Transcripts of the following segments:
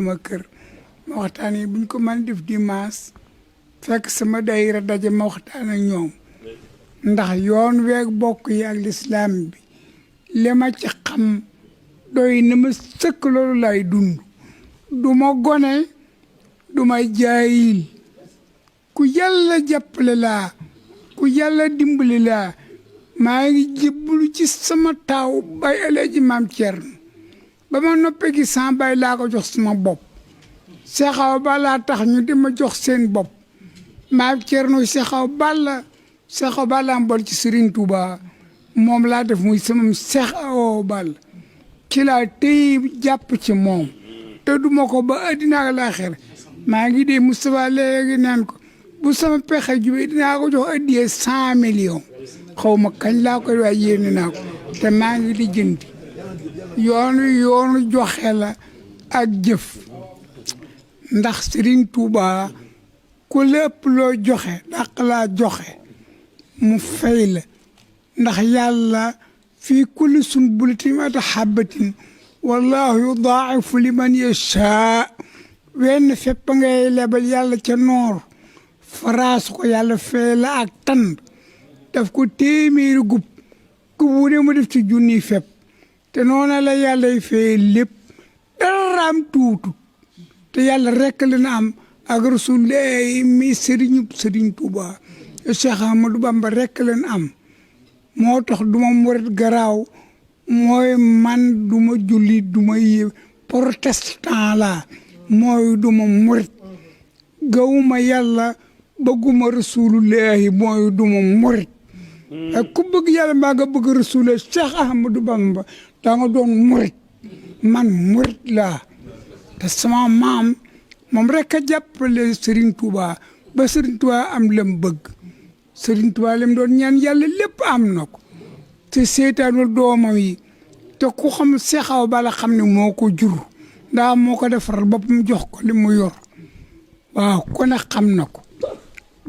suma kër ma waxtaan yi buñ ko mën def dimanche fekk sama daayira daje ma waxtaan ak ñoom ndax yoon weeg bokk yi ak lislaam bi li ma ci xam doy na ma sëkk loolu lay dund du ma gone du ma jaayil ku yàlla jàppale laa ku yàlla dimbali laa maa ngi jébbalu ci sama taaw bay Alaaji Maam Cerno ba ma noppee gi sama bay laa ko jox sama bopp Seexaw Balla tax ñu di ma jox seen bopp Maam Cerno Seexaw Balla am bol ci Serigne Touba moom laa def muy sama Seexaw Balla ci laa téye jàpp ci moom te duma ko ba addina ak laaxira maa ngi dee Moustapha léegi naan ko bu sama pexe jubee dinaa ko jox addiyee 100 millions xaw ma kañ laa koy waaye yéene naa ko te maa ngi di jëndi yoonu joxe la ak jëf ndax Serigne Touba ku lépp loo joxe dàq laa joxe mu fay la ndax yàlla fii kulli sunbulatin mi'atu habbatin wallahu yudaa'ifu liman yashaa wenn fépp ngay lebal yàlla ca noor faraas ko yàlla fay la ak tan daf ko téeméeri gub wu ne mu def ci junniy fépp te noona la yàlla fay lépp dara am tuutu te yàlla rekk la na am ak Rasulullah mi Sëriñ Tuuba Cheikh Ahmadou Bamba rekk la na am moo tax du ma murit garaaw mooy man du ma jullit du ma protestant la mooy du ma murit gawuma yàlla bëgguma Rasulullahi mooy du ma murit ak ku bëgg yàlla mbaa nga bëgg Rasulullah Cheikh Ahmadou Bamba daa nga doon murit man murit laa te sama maam moom rek a jàppale Serigne Touba ba Serigne Touba am lam bëgg Serigne Touba lam doon ñaan yàlla lépp am na ko te seetaanul doomam yi te ku xam Seexaw Balla xam ne moo ko jur ndax moo ko defaral boppam jox ko li mu yor waaw ku ne xam na ko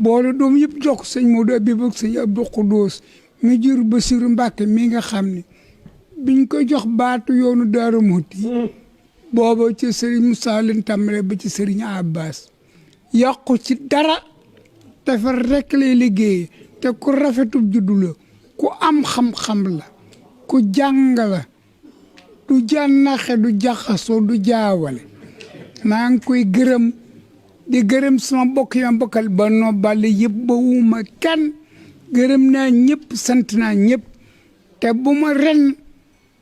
boole doom yëpp jox ko sëñ Modou Abib ak sëñ Abdou Khoudous mi jur Bassirou Mbacke mi nga xam ne biñ ko jox baatu yoonu Daaru Muhti booba ci Serigne Moussa leen tàmbale ba ci Serigne Abbas yàqu ci dara defar rek lay liggéey te ku rafetub juddu la ku am xam-xam la ku jàng la du jànnaxe du jaxasoo du jaawale maa ngi koy gërëm di gërëm sama bokk yi ma bokkal ba no bale yëpp ba wuma kenn gërëm naa ñëpp sant naa ñëpp te bu ma ren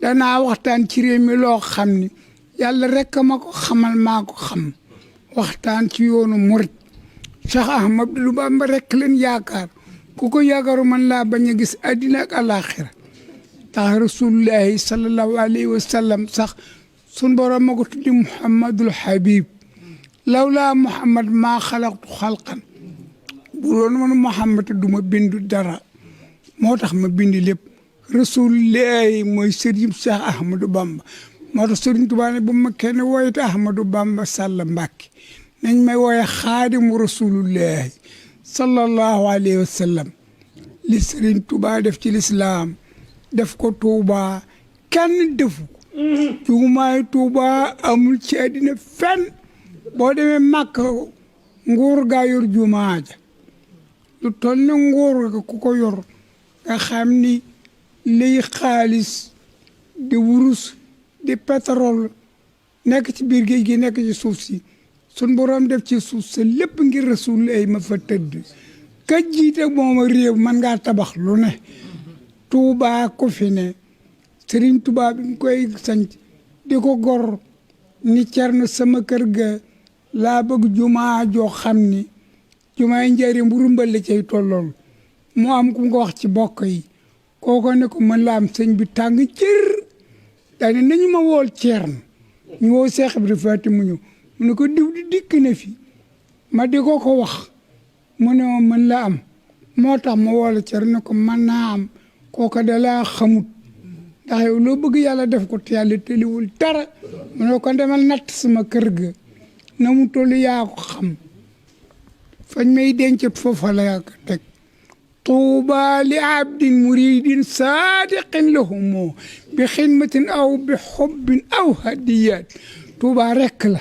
danaa waxtaan ci réew mi loo xam ni yàlla rek ma ko xamal maa ko xam waxtaan ci yoonu murit Cheikh Ahmadou Bamba rek leen yaakaar ku ko yaakaaru man laa bañ a gis addina ak alaxira tax rasulullahi sallallahu alayhi wa sallam sax sun borom ma ko tuddi Muhammadul Habib lawlaa Muhammad maa xalaqtu xalqan bu doon man Muhammad du ma bindu dara moo tax ma bindi lépp rasulullahi mooy sëriñ Cheikh Ahmadou Bamba moo tax Sëriñ Tuubaa ne bu ma kenn wooyte Ahmadou Bamba Sall Mbàkke nañ may wooye xaadimu rasulullahi sallallahu alayhi wa sallam li Sëriñ Tuubaa def ci lislaam def ko Tuubaa kenn defu ko jumaay Tuubaa amul ci àddina fenn boo demee Màkka nguur gaa yor jumaa ja lu toll ne nguur ga ku ko yor nga xam ni liy xaalis di wurus di pétrole nekk ci biir géej gi nekk ci suuf si sun borom def ci suuf sa lépp ngir Rasulullah ma fa tëdd ka jiite mooma réew man ngaa tabax lu ne Tuubaa ko fi ne Sëriñ Tuubaa bi mu koy sanc di ko gor ni Cerno sama kër ga laa bëgg jumaa joo xam ni jumaay njëriñ bu rumbal la cay tollool mu am ku ko wax ci bokk yi kooko ne ko mën la am sëñ bi tàng jër daane nañu ma wool Ceerno ñu woo Seex Ibra Faati mu ñëw mu ne ko diw di dikk na fi ma di ko wax mu ne ma mën la am moo tax ma woola Ceerno ne ko mën naa am kooka da laa xamut ndax yow loo bëgg yàlla def ko te yàlla tëliwul dara mu ne ko demal natt sama kër ga na mu toll yaa ko xam fañ may denc foofa la ko teg tuuba li abdin muridin saadiqin lahumoo bi xidmatin aw bi xobbin aw hadiyat tuuba rekk la